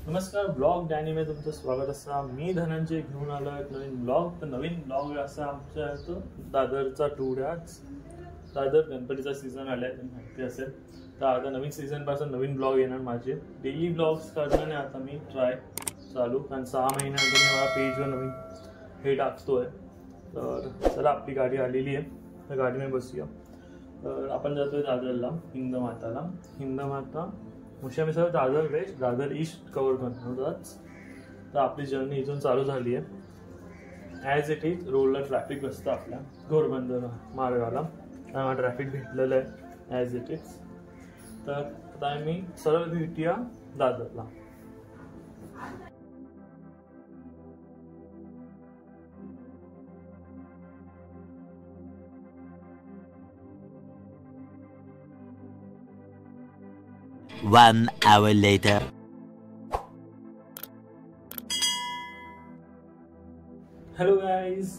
नमस्कार, ब्लॉग डॅनी में तुमचं स्वागत असा. मी धनंजय घेऊन आलो एक नवीन ब्लॉग. तर नवीन ब्लॉग असा आमच्या दादरचा टूर आहे. आज दादर गणपतीचा सीझन आलाय, तुम्हाला माहिती असेल. तर आता नवीन सीझन पासून नवीन ब्लॉग येणार माझे. डेली ब्लॉग्स करण्याने आता मी ट्राय चालू, कारण 6 महिन्यानंतर मी मला पेजवर नवीन हे टाकतोय. तर चला, आपली गाडी आलेली आहे, तर गाडीमध्ये बसूया. तर आपण जातोय दादरला, हिंदमाताला. हिंदमाता मुशी आम्ही सगळं Dadar west, Dadar east cover करतोच. तर आपली जर्नी इथून चालू झाली आहे. ॲज इट इज रोडला ट्रॅफिक असतं आपल्या घोडबंदर मार्गाला, त्यामुळे ट्रॅफिक भेटलेलं आहे ॲज इट इज. तर आता आम्ही सरळ भेटूया दादरला. One hour later. Hello guys.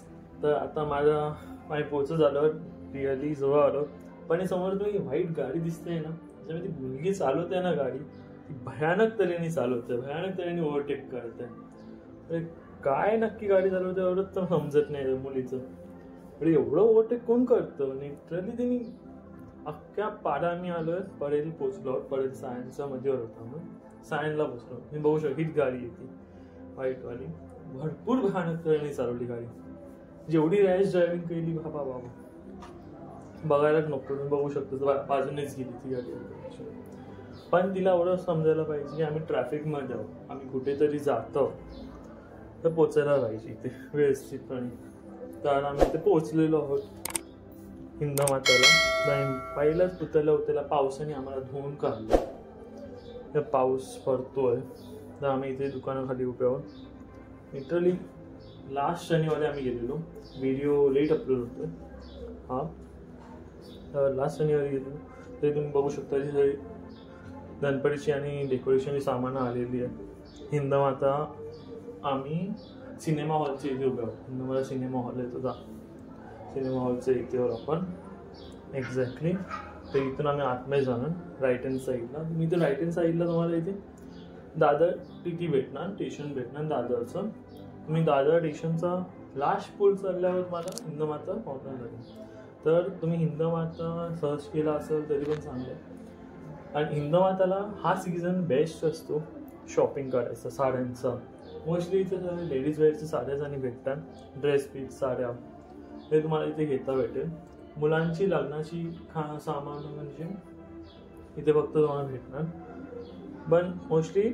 तर आता माझ्या पोहोचत झालं, रिअली जवळ आलो. पण समोर तुम्ही व्हाईट गाडी दिसते ना, त्याच्यामध्ये ती मुलगी चालवते ना गाडी, ती भयानक तऱ्हेने चालवते, भयानक तऱ्हेने ओव्हरटेक करते. काय नक्की गाडी चालवते एवढंच तर समजत नाही मुलीचं. म्हणजे एवढं ओव्हरटेक कोण करतं. लिटरली तिने अख्ख्या पाडा मी आलोय, पडेल पोचलो. पडेल सायन्सच्या मध्ये होता, मग सायनला पोचलो. मी बघू शकतो हीच गाडी येते व्हाईटवाली. भरपूर भयानक तऱ्हेने चालवली गाडी. जेवढी रॅश ड्रायव्हिंग केली बाबा बाबा, बघायलाच नको. तुम्ही बघू शकतो बाजूनेच गेली ती गाडी. पण तिला एवढं समजायला पाहिजे की आम्ही ट्रॅफिकमध्ये आहोत, आम्ही कुठेतरी जातो तर पोचायला पाहिजे इथे व्यवस्थितपणे. कारण आम्ही इथे पोचलेलो आहोत हिंदमाताला. पहिलाच उतरल्या पावसाने आम्हाला धुवून काढलं. पाऊस पडतोय, तर आम्ही इथे दुकानाखाली उभे आहोत. लिटरली लास्ट शनिवारी आम्ही गेलेलो. व्हिडिओ लेट अपलोड होतोय हा. तर लास्ट शनिवारी गेलेलो. तरी तुम्ही बघू शकता की सगळी गणपतीची आणि डेकोरेशनची सामानं आलेली आहे. हिंदमाता आम्ही सिनेमा हॉलच्या इथे उभे आहोत. हिंदमाता सिनेमा हॉल आहे तो, सिनेमा हॉलच्या इथे आपण एक्झॅक्टली. तर इथून आम्ही आतमध्ये जाणार राईट हँड साईडला. तुम्ही इथे राईट हँड साईडला तुम्हाला इथे दादर टी भेटणार, स्टेशन भेटणार दादरचं. तुम्ही दादर स्टेशनचा लास्ट पूल चढल्यावर मला हिंदमाता पावणार लागेल. तर तुम्ही हिंदमाता सर्च केला असेल तरी पण चांगलं आहे. आणि हिंदमाताला हा सीझन बेस्ट असतो शॉपिंग करायचा साड्यांचा. मोस्टली इथे सगळे लेडीज वेअरच्या साड्याच आणि भेटतात, ड्रेस पीस साड्या हे तुम्हाला इथे घेता भेटेल. मुलांची लग्नाची सामान म्हणजे इथे फक्त तुम्हाला भेटणार. पण मोस्टली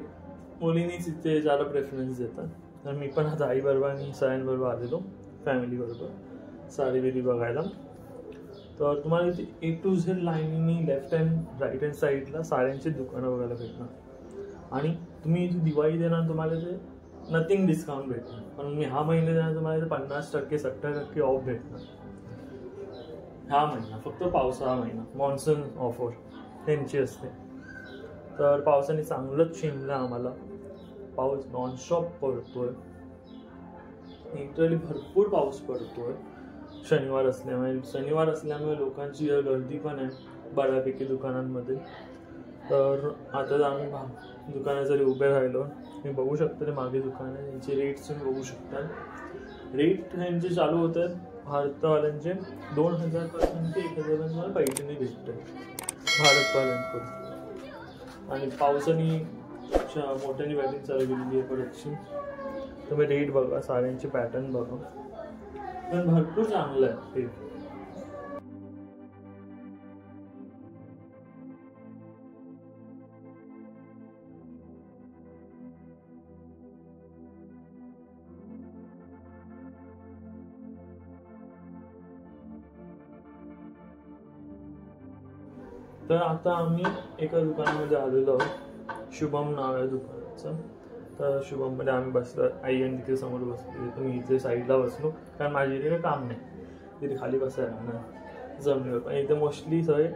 मुलींनीच इथे ज्याला प्रेफरन्स देतात. तर मी पण आता आईबरोबर आणि सगळ्यांबरोबर आलेलो फॅमिलीबरोबर साडी बिडी बघायला. तर तुम्हाला इथे A to Z लाईनीने लेफ्ट हँड राईट हँड साईडला साड्यांची दुकानं बघायला भेटणार. आणि तुम्ही दिवाळी देणार तुम्हाला ते नथिंग डिस्काउंट भेटणार. पण मी हा महिना देणार तुम्हाला 50% 70% ऑफ भेटणार. हा महिना फक्त पावसाळा महिना, मॉन्सून ऑफर त्यांची असते. तर पावसाने चांगलंच शिमला आम्हाला. पाऊस नॉनस्टॉप पडतोय, लिटरली भरपूर पाऊस पडतोय. शनिवार असल्यामुळे लोकांची गर्दी पण आहे बऱ्यापैकी दुकानांमध्ये. तर आता आम्ही दुकानात जरी उभे राहिलो, मी बघू शकतो ते मागे दुकान आहे, त्यांचे रेट्स तुम्ही बघू शकता. रेट त्यांचे चालू होत आहेत भारतवाल्यांचे 2000पासून ते 1000 पैठणी भेटत भारतवाल्यांकडून. आणि पावसाने मोठ्याने बॅटिंग चालू केलेली आहे परतची. तुम्ही रेट बघा, साड्यांचे पॅटर्न बघा, पण भरपूर चांगलं आहे ते. तर आता आम्ही एका दुकानामध्ये आलेलो आहोत, शुभम नाव आहे दुकानाचं. तर शुभममध्ये आम्ही बसलो, आई आणि तिथे समोर बसलो. तुम्ही इथे साईडला बसलो, कारण माझी इथे काम नाही, तिथे खाली बसायला ना जमिनीवर. पण इथे मोस्टली सगळे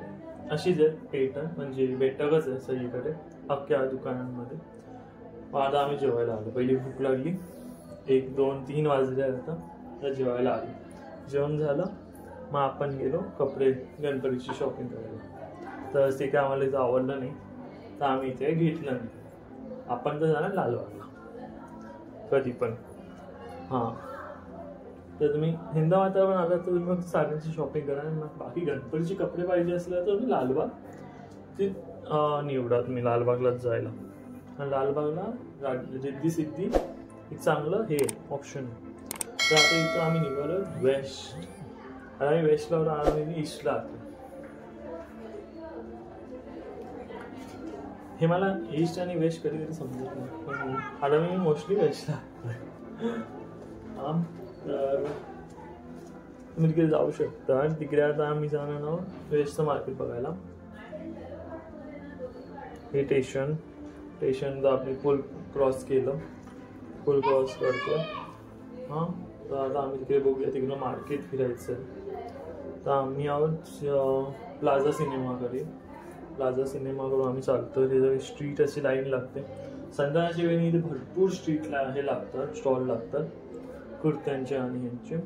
अशीच आहे पेटर्न, म्हणजे बेटकच आहे सगळीकडे अख्ख्या दुकानांमध्ये. आता आम्ही जेवायला आलो. पहिली भूक लागली, 1, 2, 3 वाजले आता. तर जेवायला आलो. जेवण झालं, मग आपण गेलो कपडे गणपतीची शॉपिंग करायला. तर ते काय आम्हाला इथं आवडलं नाही, तर आम्ही इथे घेतलं नाही. आपण तर जाणार लालबागला कधी पण. हां, तर तुम्ही हिंदामाता पण आला तर तुम्ही मग साड्यांची शॉपिंग करा. आणि मग बाकी गणपतीचे कपडे पाहिजे असलं तर तुम्ही लालबाग ते निवडा तुम्ही लालबागलाच जायला. आणि लालबागला रिद्धी सिद्धी एक चांगलं हे ऑप्शन आहे. तर आता इथं आम्ही निघालो वेस्ट. आता आम्ही वेस्टला आम्ही ईस्टला आलो. हे मला ईस्ट आणि वेस्ट कधी कधी समजत नाही, पण आता मी मोस्टली वेस्टला. तर तुम्ही तिकडे जाऊ शकता. आणि तिकडे आता आम्ही जाणार आहोत वेस्टचं मार्केट बघायला. हे स्टेशन तर आपली पूल क्रॉस केलं, पूल क्रॉस करतो. हां, तर आता आम्ही तिकडे बघूया, तिकडं मार्केट फिरायचं आहे. तर आम्ही आहोत प्लाझा सिनेमाकडे. प्लाझा सिनेमाकडून आम्ही चालतो. तिथे स्ट्रीट अशी लाईन लागते. संध्याकाळच्या वेळी इथे भरपूर स्ट्रीटला हे लागतात, स्टॉल लागतात कुर्त्यांचे आणि ह्यांचे.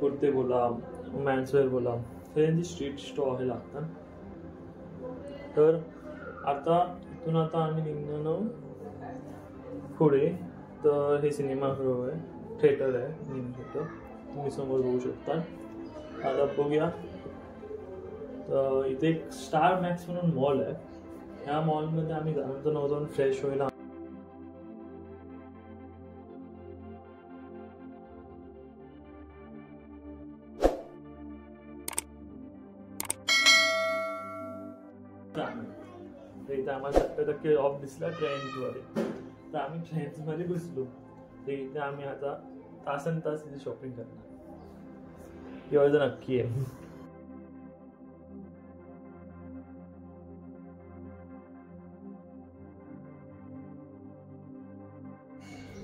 कुर्ते बोला, मॅन्सवेअर बोला, तर यांची स्ट्रीट स्टॉल हे लागतात. तर आता इथून आता आम्ही निघणार पुढे. तर हे सिनेमागृह आहे, थिएटर आहे, मिनी थिएटर तुम्ही समोर बघू शकता. आता बघूया. तर इथे एक स्टार मॅक्स म्हणून मॉल आहे. ह्या मॉलमध्ये आम्ही जाऊन फ्रेश व्हायला इथे आम्हाला 70% ऑफ दिसला ट्रेंड्समध्ये. तर आम्ही ट्रेंड्समध्ये घुसलो. तर इथे आम्ही आता तासन तास इथे शॉपिंग करणार, एवढं तर नक्की आहे.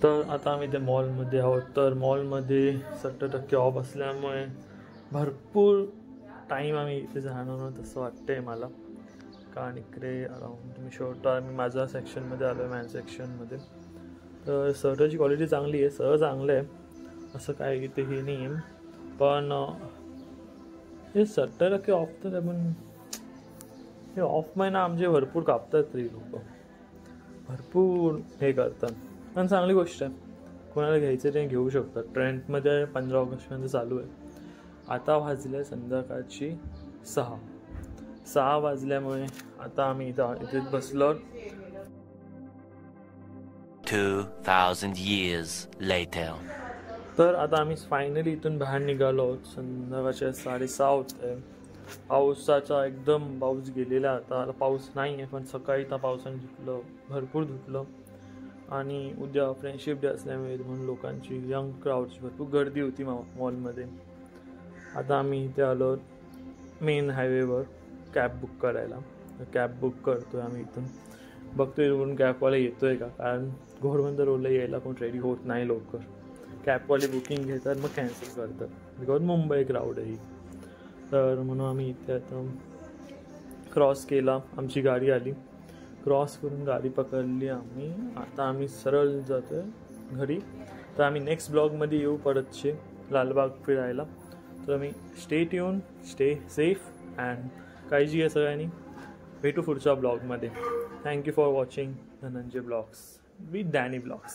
तर आता आम्ही त्या मॉलमध्ये आहोत. तर मॉलमध्ये 70% ऑफ असल्यामुळे भरपूर टाईम आम्ही इथे जाणार तसं वाटतं आहे मला. कारण इकडे अराउंड तुम्ही शर्ट मी माझ्या सेक्शनमध्ये आलो आहे, मॅन सेक्शनमध्ये. तर शर्टाची क्वालिटी चांगली आहे, सगळं चांगलं आहे, असं काय इथे हे नाही आहे. पण हे 70% ऑफ तर पण हे ऑफ महिना आमचे भरपूर कापतात तरी लोक, भरपूर हे करतात. पण चांगली गोष्ट आहे, कोणाला घ्यायचं ते घेऊ शकतात. ट्रेंडमध्ये 15 ऑगस्टपर्यंत चालू आहे. आता वाजले संध्याकाळची 6 वाजल्यामुळे आता आम्ही इथेच बसलो. 2000 years later. तर आता आम्ही फायनली इथून बाहेर निघालो आहोत. संध्याकाळच्या 6:30 होत आहे. पावसाचा एकदम पाऊस गेलेला. आता पाऊस नाही आहे, पण सकाळी तर पावसाने धुतलं, भरपूर धुतलं. आणि उद्या फ्रेंडशिप डे असल्यामुळे म्हणून लोकांची, यंग क्राऊडची भरपूर गर्दी होती मॉलमध्ये. आता आम्ही इथे आलो मेन हायवेवर कॅब बुक करायला. कॅब बुक करतो आहे आम्ही इथून. बघतो इथून कॅबवाला येतो आहे का, कारण घोडबंदर रोडला यायला कोण रेडी होत नाही लवकर. कॅबवाले बुकिंग घेतात मग कॅन्सल करतात, बिकॉज मुंबई क्राऊड आहे. तर म्हणून आम्ही इथे आता क्रॉस केला, आमची गाडी आली, क्रॉस करून गाडी पकडली आम्ही. आता आम्ही सरळ जातो आहे घरी. तर आम्ही नेक्स्ट ब्लॉगमध्ये येऊ परतचे लालबाग फिरायला. तर आम्ही stay tune, stay safe and काळजी घ्या सगळ्यांनी. भेटू पुढच्या ब्लॉगमध्ये. Thank you for watching Dhananjay blogs with Danny blogs.